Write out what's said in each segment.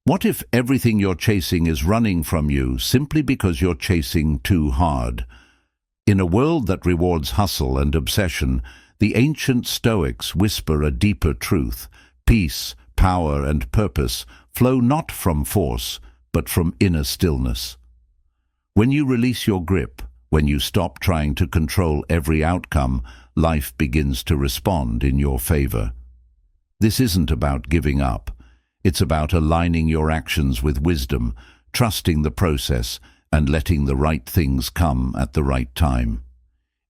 What if everything you're chasing is running from you simply because you're chasing too hard? In a world that rewards hustle and obsession, the ancient Stoics whisper a deeper truth. Peace, power, and purpose flow not from force, but from inner stillness. When you release your grip, when you stop trying to control every outcome, life begins to respond in your favor. This isn't about giving up. It's about aligning your actions with wisdom, trusting the process, and letting the right things come at the right time.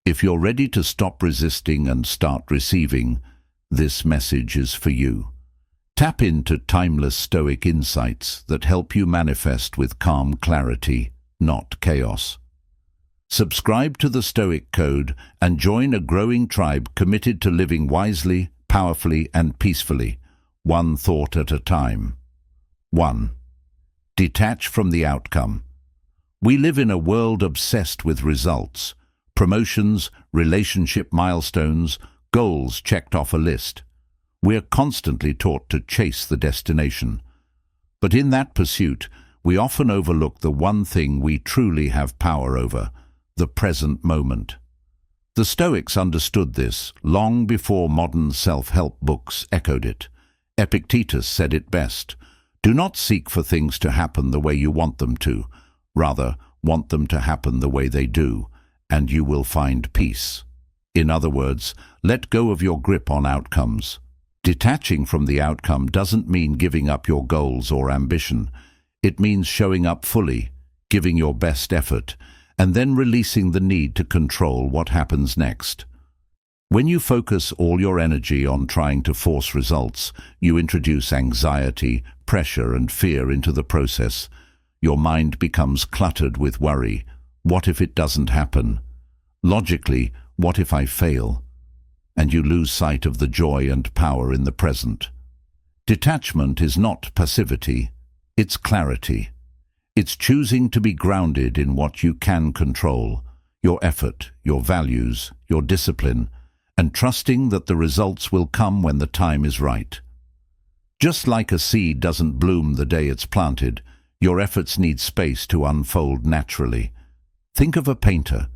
If you're ready to stop resisting and start receiving, this message is for you. Tap into timeless Stoic insights that help you manifest with calm clarity, not chaos. Subscribe to the Stoic Code and join a growing tribe committed to living wisely, powerfully, and peacefully, one thought at a time. 1. Detach from the outcome. We live in a world obsessed with results, promotions, relationship milestones, goals checked off a list. We're constantly taught to chase the destination. But in that pursuit, we often overlook the one thing we truly have power over, the present moment. The Stoics understood this long before modern self-help books echoed it. Epictetus said it best: "Do not seek for things to happen the way you want them to. Rather, want them to happen the way they do, and you will find peace." In other words, let go of your grip on outcomes. Detaching from the outcome doesn't mean giving up your goals or ambition. It means showing up fully, giving your best effort, and then releasing the need to control what happens next. When you focus all your energy on trying to force results, you introduce anxiety, pressure, and fear into the process. Your mind becomes cluttered with worry. What if it doesn't happen? Logically, what if I fail? And you lose sight of the joy and power in the present. Detachment is not passivity, it's clarity. It's choosing to be grounded in what you can control, your effort, your values, your discipline, and trusting that the results will come when the time is right. Just like a seed doesn't bloom the day it's planted, your efforts need space to unfold naturally. Think of a painter.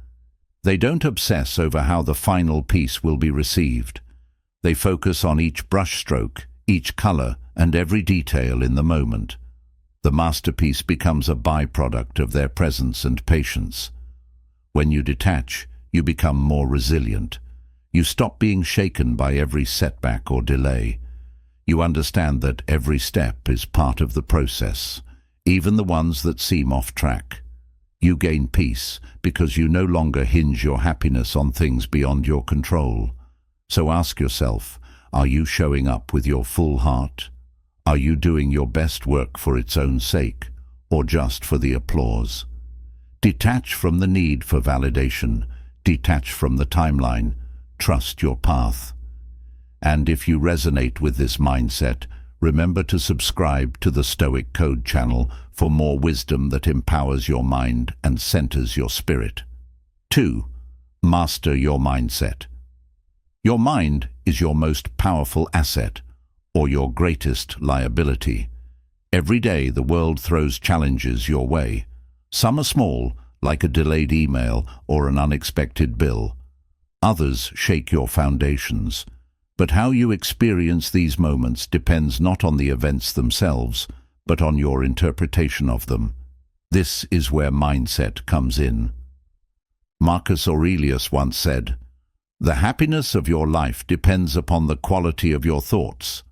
They don't obsess over how the final piece will be received. They focus on each brushstroke, each color, and every detail in the moment. The masterpiece becomes a byproduct of their presence and patience. When you detach, you become more resilient. You stop being shaken by every setback or delay. You understand that every step is part of the process, even the ones that seem off track. You gain peace because you no longer hinge your happiness on things beyond your control. So ask yourself, are you showing up with your full heart? Are you doing your best work for its own sake, or just for the applause? Detach from the need for validation. Detach from the timeline. Trust your path. And if you resonate with this mindset, remember to subscribe to the Stoic Code channel for more wisdom that empowers your mind and centers your spirit. 2. Master your mindset. Your mind is your most powerful asset, or your greatest liability. Every day the world throws challenges your way. Some are small, like a delayed email or an unexpected bill. Others shake your foundations. But how you experience these moments depends not on the events themselves, but on your interpretation of them. This is where mindset comes in. Marcus Aurelius once said, "The happiness of your life depends upon the quality of your thoughts."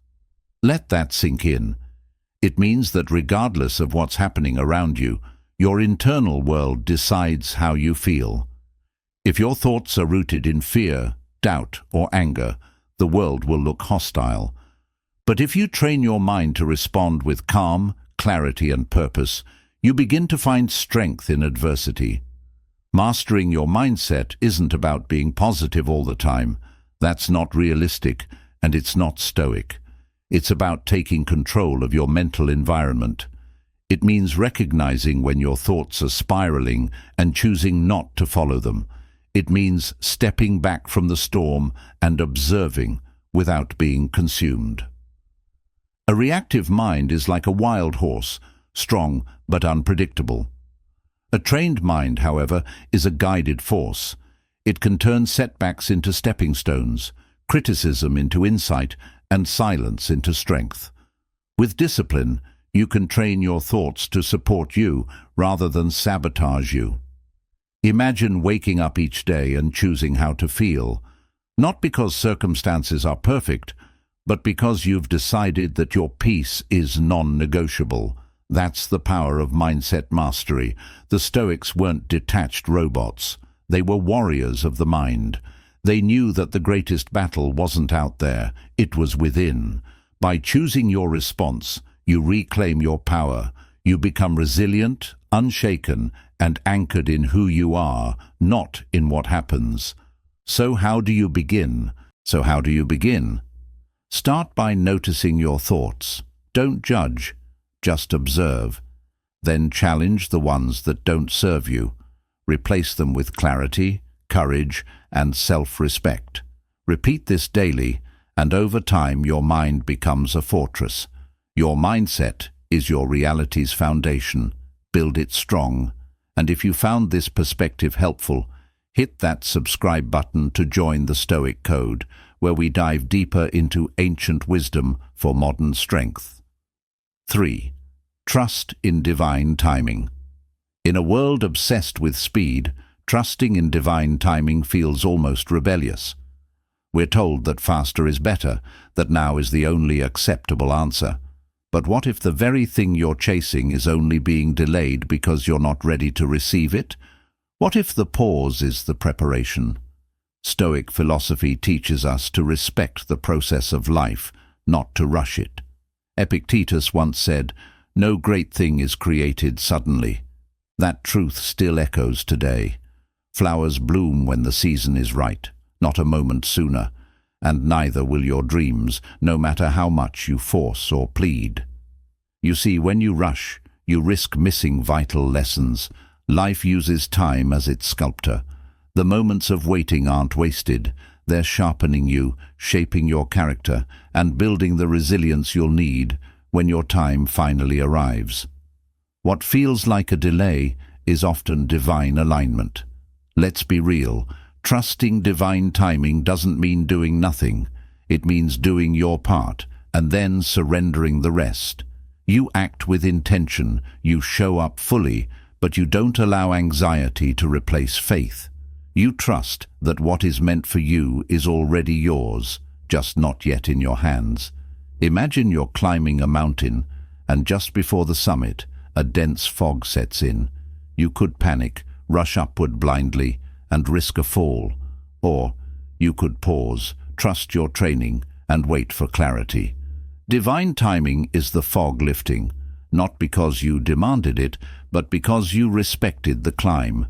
Let that sink in. It means that regardless of what's happening around you, your internal world decides how you feel. If your thoughts are rooted in fear, doubt, or anger, the world will look hostile. But if you train your mind to respond with calm, clarity, and purpose, you begin to find strength in adversity. Mastering your mindset isn't about being positive all the time. That's not realistic, and it's not stoic. It's about taking control of your mental environment. It means recognizing when your thoughts are spiraling and choosing not to follow them. It means stepping back from the storm and observing without being consumed. A reactive mind is like a wild horse, strong but unpredictable. A trained mind, however, is a guided force. It can turn setbacks into stepping stones, criticism into insight, and silence into strength. With discipline, you can train your thoughts to support you rather than sabotage you. Imagine waking up each day and choosing how to feel, not because circumstances are perfect, but because you've decided that your peace is non-negotiable. That's the power of mindset mastery. The Stoics weren't detached robots. They were warriors of the mind. They knew that the greatest battle wasn't out there, it was within. By choosing your response, you reclaim your power. You become resilient, unshaken, and anchored in who you are, not in what happens. So how do you begin? Start by noticing your thoughts. Don't judge, just observe. Then challenge the ones that don't serve you. Replace them with clarity, courage, and self-respect. Repeat this daily, and over time your mind becomes a fortress. Your mindset is your reality's foundation. Build it strong. And if you found this perspective helpful, hit that subscribe button to join the Stoic Code, where we dive deeper into ancient wisdom for modern strength. 3. Trust in divine timing. In a world obsessed with speed, trusting in divine timing feels almost rebellious. We're told that faster is better, that now is the only acceptable answer. But what if the very thing you're chasing is only being delayed because you're not ready to receive it? What if the pause is the preparation? Stoic philosophy teaches us to respect the process of life, not to rush it. Epictetus once said, "No great thing is created suddenly." That truth still echoes today. Flowers bloom when the season is right, not a moment sooner, and neither will your dreams, no matter how much you force or plead. You see, when you rush, you risk missing vital lessons. Life uses time as its sculptor. The moments of waiting aren't wasted. They're sharpening you, shaping your character, and building the resilience you'll need when your time finally arrives. What feels like a delay is often divine alignment. Let's be real. Trusting divine timing doesn't mean doing nothing. It means doing your part and then surrendering the rest. You act with intention, you show up fully, but you don't allow anxiety to replace faith. You trust that what is meant for you is already yours, just not yet in your hands. Imagine you're climbing a mountain, and just before the summit, a dense fog sets in. You could panic, rush upward blindly, and risk a fall. Or you could pause, trust your training, and wait for clarity. Divine timing is the fog lifting, not because you demanded it, but because you respected the climb.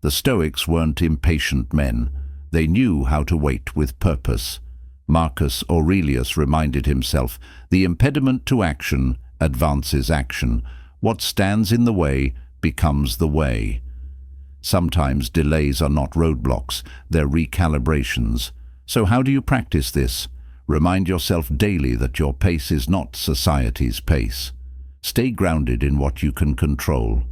The Stoics weren't impatient men. They knew how to wait with purpose. Marcus Aurelius reminded himself, "The impediment to action advances action. What stands in the way becomes the way." Sometimes delays are not roadblocks, they're recalibrations. So how do you practice this? Remind yourself daily that your pace is not society's pace. Stay grounded in what you can control.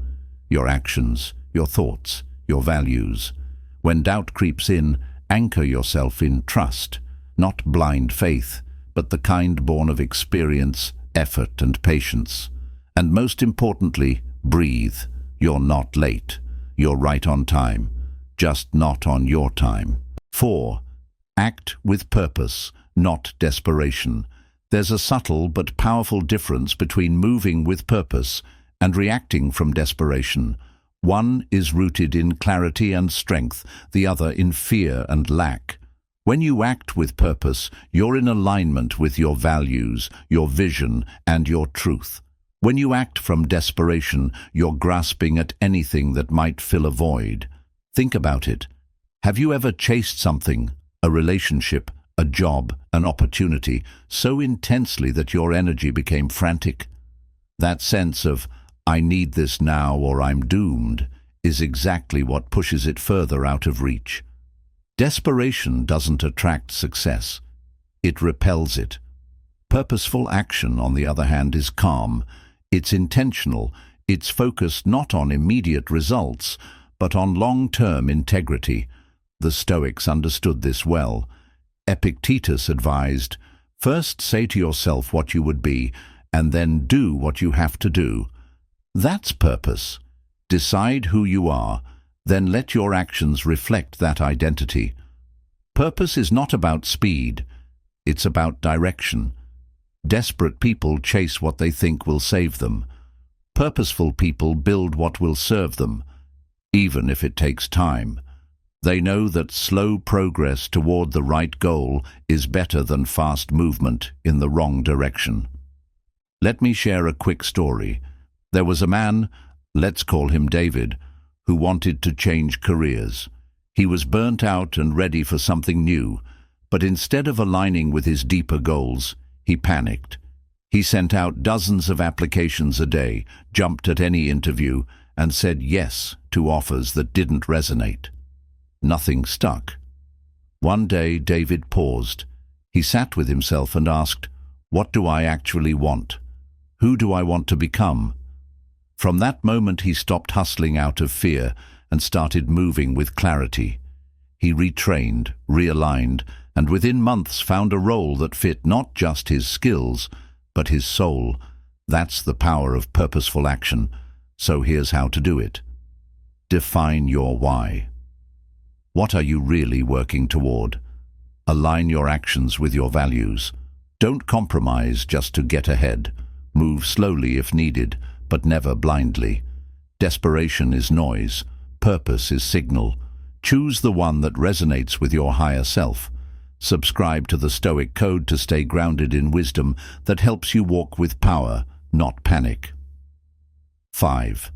Your actions, your thoughts, your values. When doubt creeps in, anchor yourself in trust, not blind faith, but the kind born of experience, effort, and patience. And most importantly, breathe. You're not late. You're right on time, just not on your time. 4. Act with purpose, not desperation. There's a subtle but powerful difference between moving with purpose and reacting from desperation. One is rooted in clarity and strength, the other in fear and lack. When you act with purpose, you're in alignment with your values, your vision, and your truth. When you act from desperation, you're grasping at anything that might fill a void. Think about it. Have you ever chased something, a relationship, a job, an opportunity, so intensely that your energy became frantic? That sense of, "I need this now or I'm doomed," is exactly what pushes it further out of reach. Desperation doesn't attract success. It repels it. Purposeful action, on the other hand, is calm. It's intentional. It's focused not on immediate results, but on long-term integrity. The Stoics understood this well. Epictetus advised, "First say to yourself what you would be, and then do what you have to do." That's purpose. Decide who you are, then let your actions reflect that identity. Purpose is not about speed, it's about direction. Desperate people chase what they think will save them. Purposeful people build what will serve them, even if it takes time. They know that slow progress toward the right goal is better than fast movement in the wrong direction. Let me share a quick story. There was a man, let's call him David, who wanted to change careers. He was burnt out and ready for something new, but instead of aligning with his deeper goals, he panicked. He sent out dozens of applications a day, jumped at any interview, and said yes to offers that didn't resonate. Nothing stuck. One day, David paused. He sat with himself and asked, "What do I actually want? Who do I want to become?" From that moment, he stopped hustling out of fear and started moving with clarity. He retrained, realigned, and within months found a role that fit not just his skills, but his soul. That's the power of purposeful action. So here's how to do it. Define your why. What are you really working toward? Align your actions with your values. Don't compromise just to get ahead. Move slowly if needed, but never blindly. Desperation is noise. Purpose is signal. Choose the one that resonates with your higher self. Subscribe to the Stoic Code to stay grounded in wisdom that helps you walk with power, not panic. 5.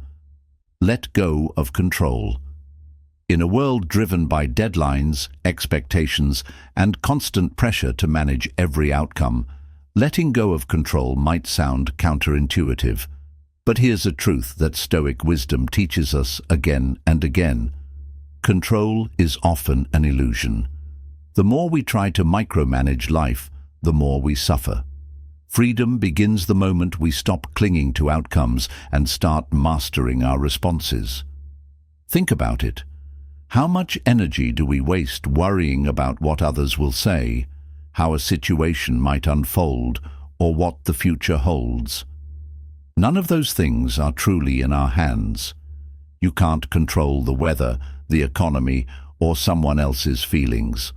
Let go of control. In a world driven by deadlines, expectations, and constant pressure to manage every outcome, letting go of control might sound counterintuitive. But here's a truth that Stoic wisdom teaches us again and again. Control is often an illusion. The more we try to micromanage life, the more we suffer. Freedom begins the moment we stop clinging to outcomes and start mastering our responses. Think about it. How much energy do we waste worrying about what others will say, how a situation might unfold, or what the future holds? None of those things are truly in our hands. You can't control the weather, the economy, or someone else's feelings.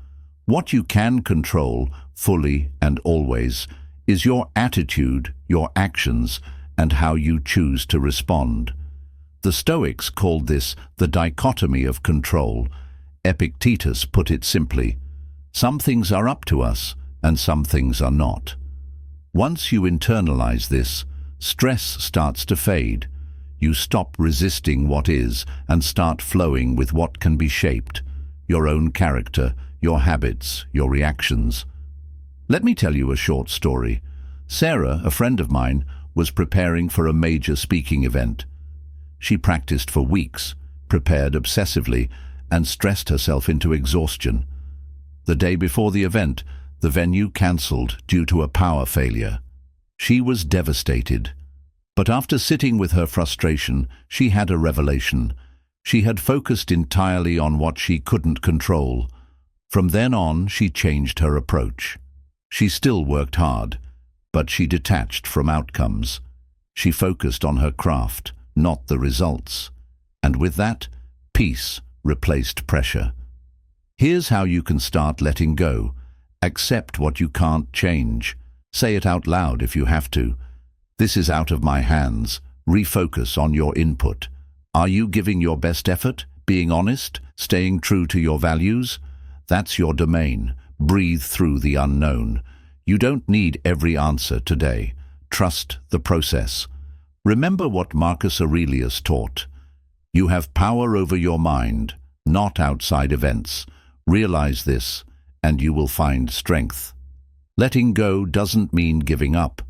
What you can control, fully and always, is your attitude, your actions, and how you choose to respond. The Stoics called this the dichotomy of control. Epictetus put it simply, some things are up to us, and some things are not. Once you internalize this, stress starts to fade. You stop resisting what is and start flowing with what can be shaped, your own character, your habits, your reactions. Let me tell you a short story. Sarah, a friend of mine, was preparing for a major speaking event. She practiced for weeks, prepared obsessively, and stressed herself into exhaustion. The day before the event, the venue cancelled due to a power failure. She was devastated. But after sitting with her frustration, she had a revelation. She had focused entirely on what she couldn't control. From then on, she changed her approach. She still worked hard, but she detached from outcomes. She focused on her craft, not the results. And with that, peace replaced pressure. Here's how you can start letting go. Accept what you can't change. Say it out loud if you have to. This is out of my hands. Refocus on your input. Are you giving your best effort? Being honest? Staying true to your values? That's your domain. Breathe through the unknown. You don't need every answer today. Trust the process. Remember what Marcus Aurelius taught. You have power over your mind, not outside events. Realize this, and you will find strength. Letting go doesn't mean giving up.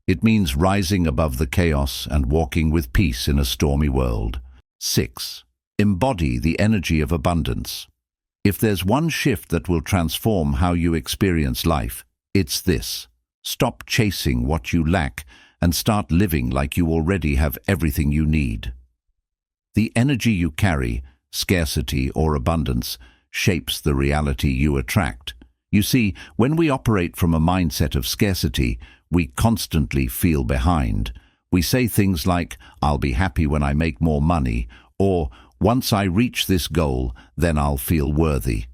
It means rising above the chaos and walking with peace in a stormy world. 6. Embody the energy of abundance. If there's one shift that will transform how you experience life, it's this. Stop chasing what you lack and start living like you already have everything you need. The energy you carry, scarcity or abundance, shapes the reality you attract. You see, when we operate from a mindset of scarcity, we constantly feel behind. We say things like, "I'll be happy when I make more money," or "Once I reach this goal, then I'll feel worthy."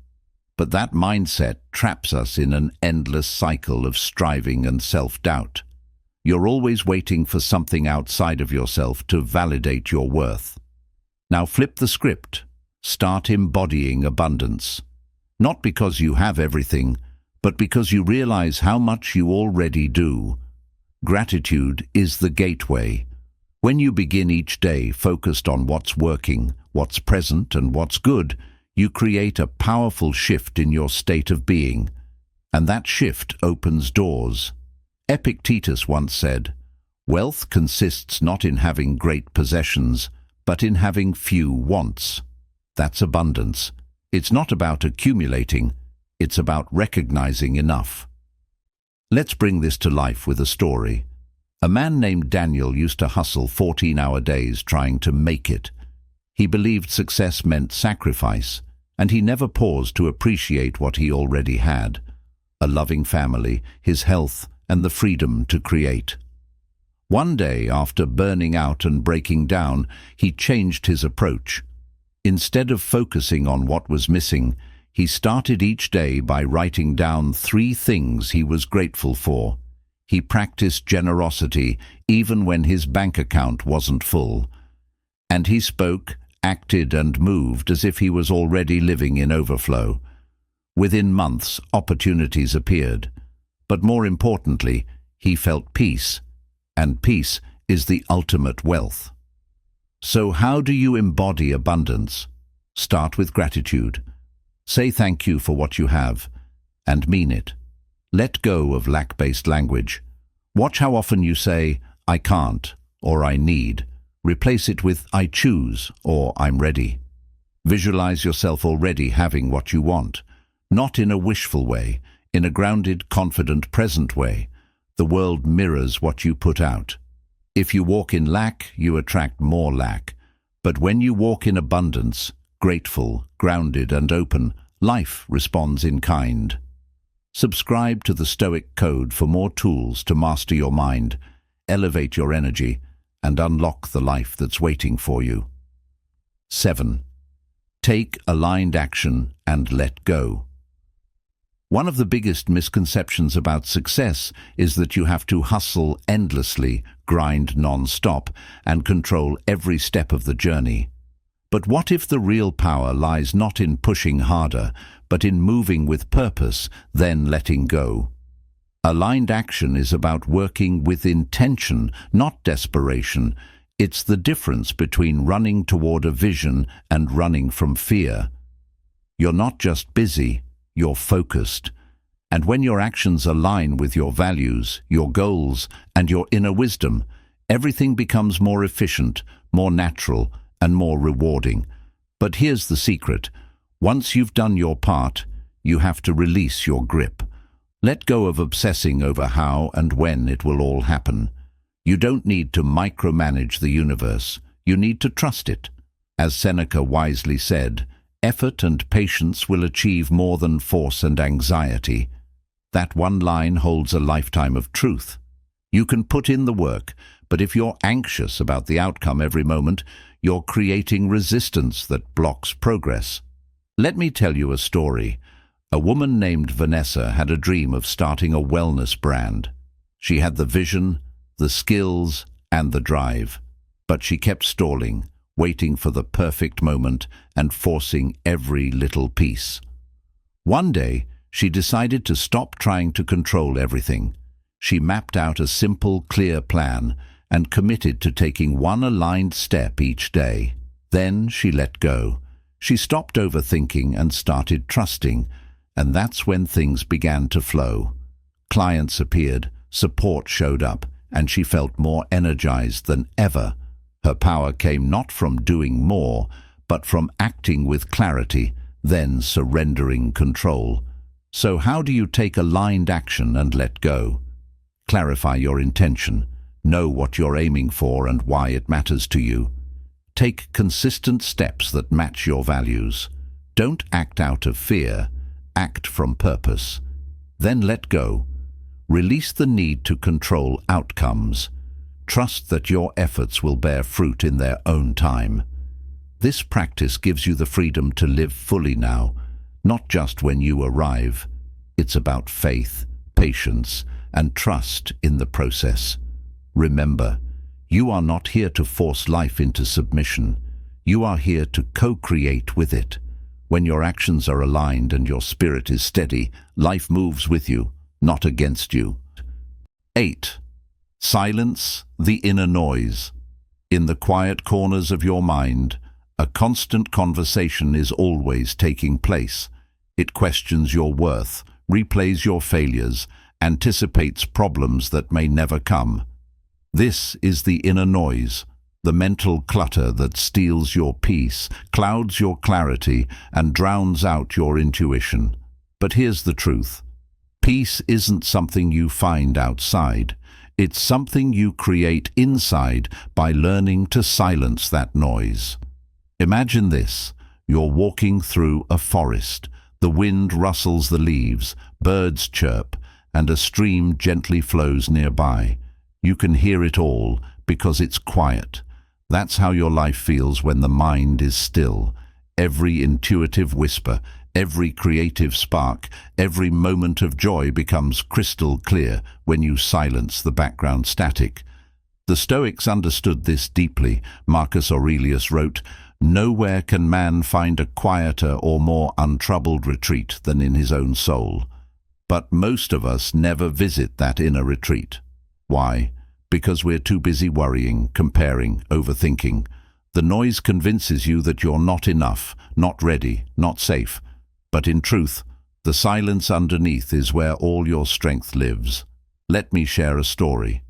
But that mindset traps us in an endless cycle of striving and self-doubt. You're always waiting for something outside of yourself to validate your worth. Now flip the script. Start embodying abundance. Not because you have everything, but because you realize how much you already do. Gratitude is the gateway. When you begin each day focused on what's working, what's present, and what's good, you create a powerful shift in your state of being. And that shift opens doors. Epictetus once said, "Wealth consists not in having great possessions, but in having few wants." That's abundance. It's not about accumulating, it's about recognizing enough. Let's bring this to life with a story. A man named Daniel used to hustle 14-hour days trying to make it. He believed success meant sacrifice, and he never paused to appreciate what he already had: a loving family, his health, and the freedom to create. One day, after burning out and breaking down, he changed his approach. Instead of focusing on what was missing, he started each day by writing down 3 things he was grateful for. He practiced generosity even when his bank account wasn't full. And he spoke, acted, and moved as if he was already living in overflow. Within months, opportunities appeared. But more importantly, he felt peace. And peace is the ultimate wealth. So how do you embody abundance? Start with gratitude. Say thank you for what you have, and mean it. Let go of lack-based language. Watch how often you say, "I can't," or "I need." Replace it with "I choose," or "I'm ready." Visualize yourself already having what you want, not in a wishful way, in a grounded, confident, present way. The world mirrors what you put out. If you walk in lack, you attract more lack. But when you walk in abundance, grateful, grounded, and open, life responds in kind. Subscribe to the Stoic Code for more tools to master your mind, elevate your energy, and unlock the life that's waiting for you. 7. Take aligned action and let go. One of the biggest misconceptions about success is that you have to hustle endlessly, grind non-stop, and control every step of the journey. But what if the real power lies not in pushing harder, but in moving with purpose, then letting go? Aligned action is about working with intention, not desperation. It's the difference between running toward a vision and running from fear. You're not just busy, you're focused. And when your actions align with your values, your goals, and your inner wisdom, everything becomes more efficient, more natural, and more rewarding. But here's the secret. Once you've done your part, you have to release your grip. Let go of obsessing over how and when it will all happen. You don't need to micromanage the universe. You need to trust it. As Seneca wisely said, effort and patience will achieve more than force and anxiety. That one line holds a lifetime of truth. You can put in the work, but if you're anxious about the outcome every moment, you're creating resistance that blocks progress. Let me tell you a story. A woman named Vanessa had a dream of starting a wellness brand. She had the vision, the skills, and the drive. But she kept stalling, waiting for the perfect moment and forcing every little piece. One day, she decided to stop trying to control everything. She mapped out a simple, clear plan and committed to taking one aligned step each day. Then she let go. She stopped overthinking and started trusting, and that's when things began to flow. Clients appeared, support showed up, and she felt more energized than ever. Her power came not from doing more, but from acting with clarity, then surrendering control. So how do you take aligned action and let go? Clarify your intention. Know what you're aiming for and why it matters to you. Take consistent steps that match your values. Don't act out of fear. Act from purpose. Then let go. Release the need to control outcomes. Trust that your efforts will bear fruit in their own time. This practice gives you the freedom to live fully now, not just when you arrive. It's about faith, patience, and trust in the process. Remember, you are not here to force life into submission. You are here to co-create with it. When your actions are aligned and your spirit is steady, life moves with you, not against you. 8. Silence the inner noise. In the quiet corners of your mind, a constant conversation is always taking place. It questions your worth, replays your failures, anticipates problems that may never come. This is the inner noise, the mental clutter that steals your peace, clouds your clarity, and drowns out your intuition. But here's the truth. Peace isn't something you find outside. It's something you create inside by learning to silence that noise. Imagine this. You're walking through a forest. The wind rustles the leaves, birds chirp, and a stream gently flows nearby. You can hear it all because it's quiet. That's how your life feels when the mind is still. Every intuitive whisper, every creative spark, every moment of joy becomes crystal clear when you silence the background static. The Stoics understood this deeply. Marcus Aurelius wrote, "Nowhere can man find a quieter or more untroubled retreat than in his own soul." But most of us never visit that inner retreat. Why? Because we're too busy worrying, comparing, overthinking. The noise convinces you that you're not enough, not ready, not safe. But in truth, the silence underneath is where all your strength lives. Let me share a story.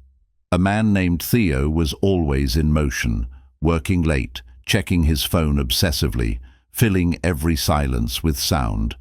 A man named Theo was always in motion, working late, checking his phone obsessively, filling every silence with sound.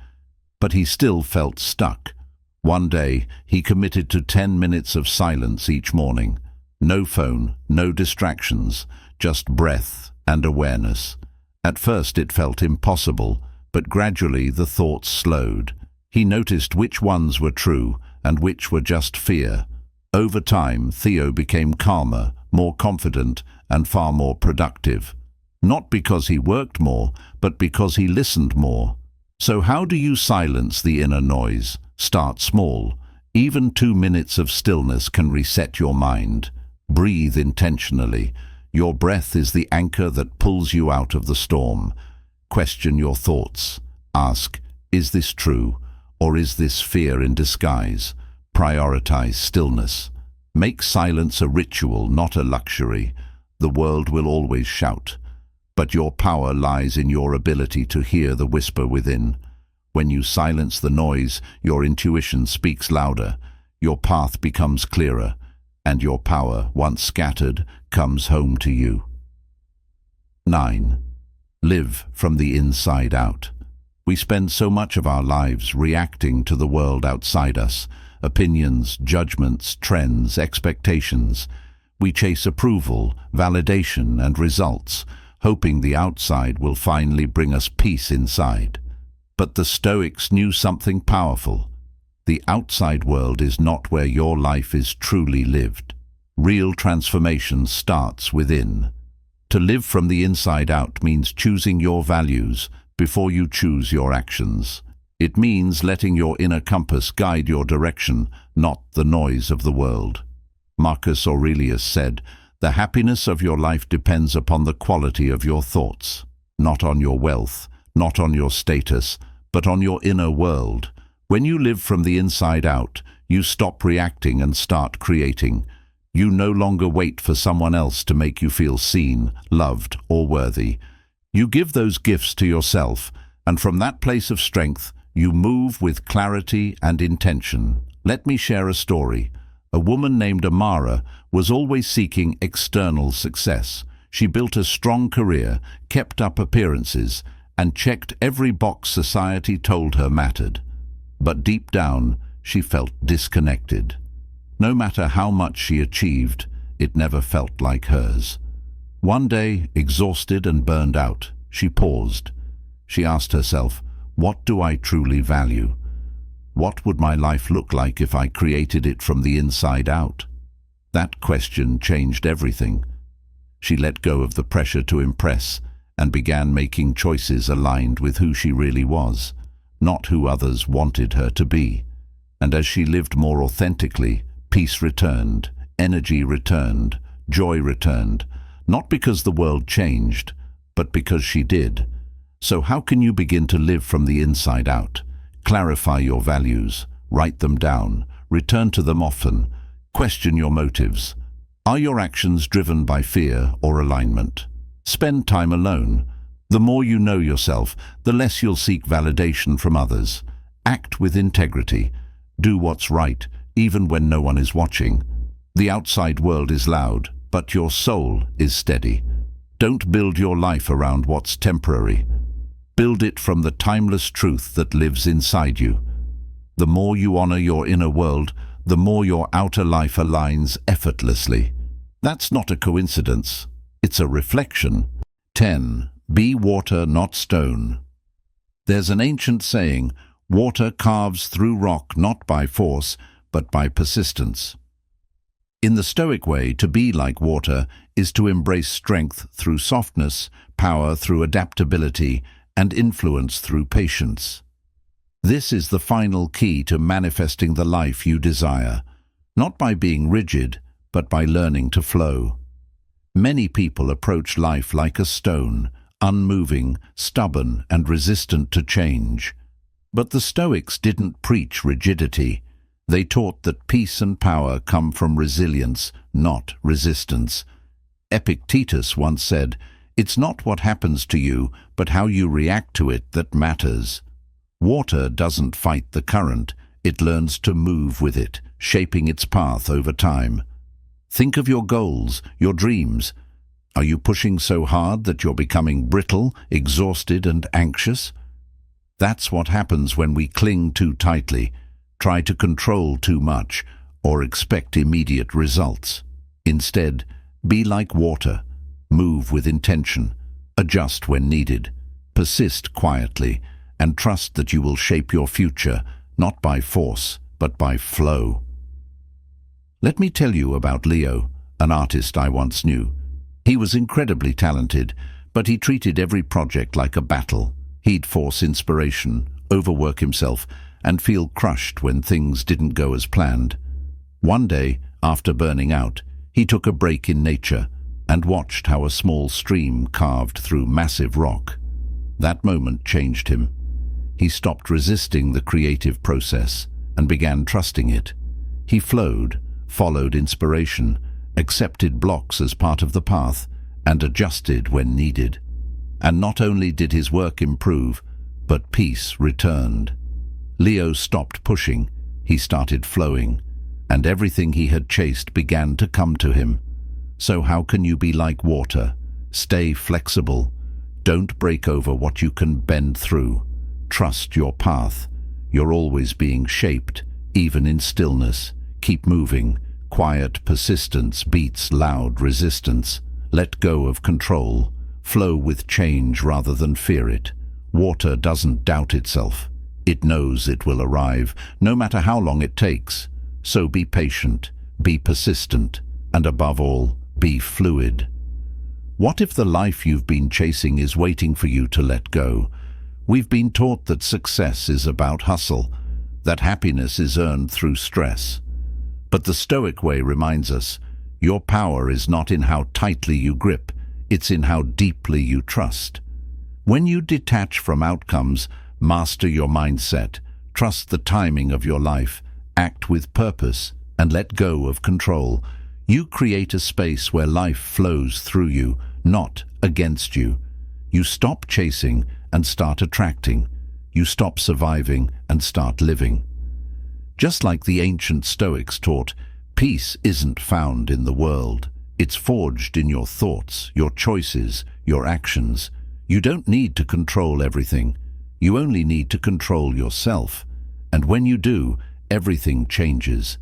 But he still felt stuck. One day, he committed to 10 minutes of silence each morning. No phone, no distractions, just breath and awareness. At first it felt impossible, but gradually the thoughts slowed. He noticed which ones were true and which were just fear. Over time, Theo became calmer, more confident, and far more productive. Not because he worked more, but because he listened more. So how do you silence the inner noise? Start small. Even 2 minutes of stillness can reset your mind. Breathe intentionally. Your breath is the anchor that pulls you out of the storm. Question your thoughts. Ask, is this true, or is this fear in disguise? Prioritize stillness. Make silence a ritual, not a luxury. The world will always shout, but your power lies in your ability to hear the whisper within. When you silence the noise, your intuition speaks louder, your path becomes clearer, and your power, once scattered, comes home to you. 9. Live from the inside out. We spend so much of our lives reacting to the world outside us, opinions, judgments, trends, expectations. We chase approval, validation, and results, hoping the outside will finally bring us peace inside. But the Stoics knew something powerful. The outside world is not where your life is truly lived. Real transformation starts within. To live from the inside out means choosing your values before you choose your actions. It means letting your inner compass guide your direction, not the noise of the world. Marcus Aurelius said, "The happiness of your life depends upon the quality of your thoughts, not on your wealth, not on your status, but on your inner world." When you live from the inside out, you stop reacting and start creating. You no longer wait for someone else to make you feel seen, loved, or worthy. You give those gifts to yourself, and from that place of strength, you move with clarity and intention. Let me share a story. A woman named Amara was always seeking external success. She built a strong career, kept up appearances, and checked every box society told her mattered. But deep down, she felt disconnected. No matter how much she achieved, it never felt like hers. One day, exhausted and burned out, she paused. She asked herself, what do I truly value? What would my life look like if I created it from the inside out? That question changed everything. She let go of the pressure to impress and began making choices aligned with who she really was, not who others wanted her to be. And as she lived more authentically, peace returned, energy returned, joy returned, not because the world changed, but because she did. So how can you begin to live from the inside out? Clarify your values, write them down, return to them often, question your motives. Are your actions driven by fear or alignment? Spend time alone. The more you know yourself, the less you'll seek validation from others. Act with integrity. Do what's right, even when no one is watching. The outside world is loud, but your soul is steady. Don't build your life around what's temporary. Build it from the timeless truth that lives inside you. The more you honor your inner world, the more your outer life aligns effortlessly. That's not a coincidence. It's a reflection. 10. Be water, not stone. There's an ancient saying, water carves through rock not by force, but by persistence. In the Stoic way, to be like water is to embrace strength through softness, power through adaptability, and influence through patience. This is the final key to manifesting the life you desire, not by being rigid, but by learning to flow. Many people approach life like a stone, unmoving, stubborn, and resistant to change. But the Stoics didn't preach rigidity. They taught that peace and power come from resilience, not resistance. Epictetus once said, "It's not what happens to you, but how you react to it that matters." Water doesn't fight the current, it learns to move with it, shaping its path over time. Think of your goals, your dreams. Are you pushing so hard that you're becoming brittle, exhausted, and anxious? That's what happens when we cling too tightly, try to control too much, or expect immediate results. Instead, be like water. Move with intention, adjust when needed, persist quietly, and trust that you will shape your future, not by force, but by flow. Let me tell you about Leo, an artist I once knew. He was incredibly talented, but he treated every project like a battle. He'd force inspiration, overwork himself, and feel crushed when things didn't go as planned. One day, after burning out, he took a break in nature and watched how a small stream carved through massive rock. That moment changed him. He stopped resisting the creative process and began trusting it. He flowed, followed inspiration, accepted blocks as part of the path, and adjusted when needed. And not only did his work improve, but peace returned. Leo stopped pushing, he started flowing, and everything he had chased began to come to him. So how can you be like water? Stay flexible. Don't break over what you can bend through. Trust your path. You're always being shaped, even in stillness. Keep moving. Quiet persistence beats loud resistance. Let go of control. Flow with change rather than fear it. Water doesn't doubt itself. It knows it will arrive, no matter how long it takes. So be patient, be persistent, and above all, be fluid. What if the life you've been chasing is waiting for you to let go? We've been taught that success is about hustle, that happiness is earned through stress. But the Stoic way reminds us, your power is not in how tightly you grip, it's in how deeply you trust. When you detach from outcomes, master your mindset, trust the timing of your life, act with purpose, and let go of control, you create a space where life flows through you, not against you. You stop chasing and start attracting. You stop surviving and start living. Just like the ancient Stoics taught, peace isn't found in the world. It's forged in your thoughts, your choices, your actions. You don't need to control everything. You only need to control yourself. And when you do, everything changes.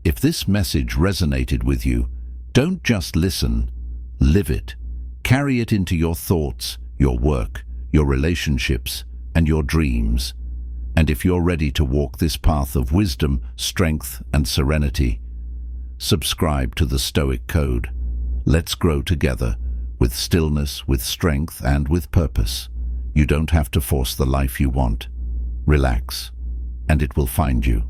If this message resonated with you, don't just listen, live it. Carry it into your thoughts, your work, your relationships, and your dreams. And if you're ready to walk this path of wisdom, strength, and serenity, subscribe to the Stoic Code. Let's grow together, with stillness, with strength, and with purpose. You don't have to force the life you want. Relax, and it will find you.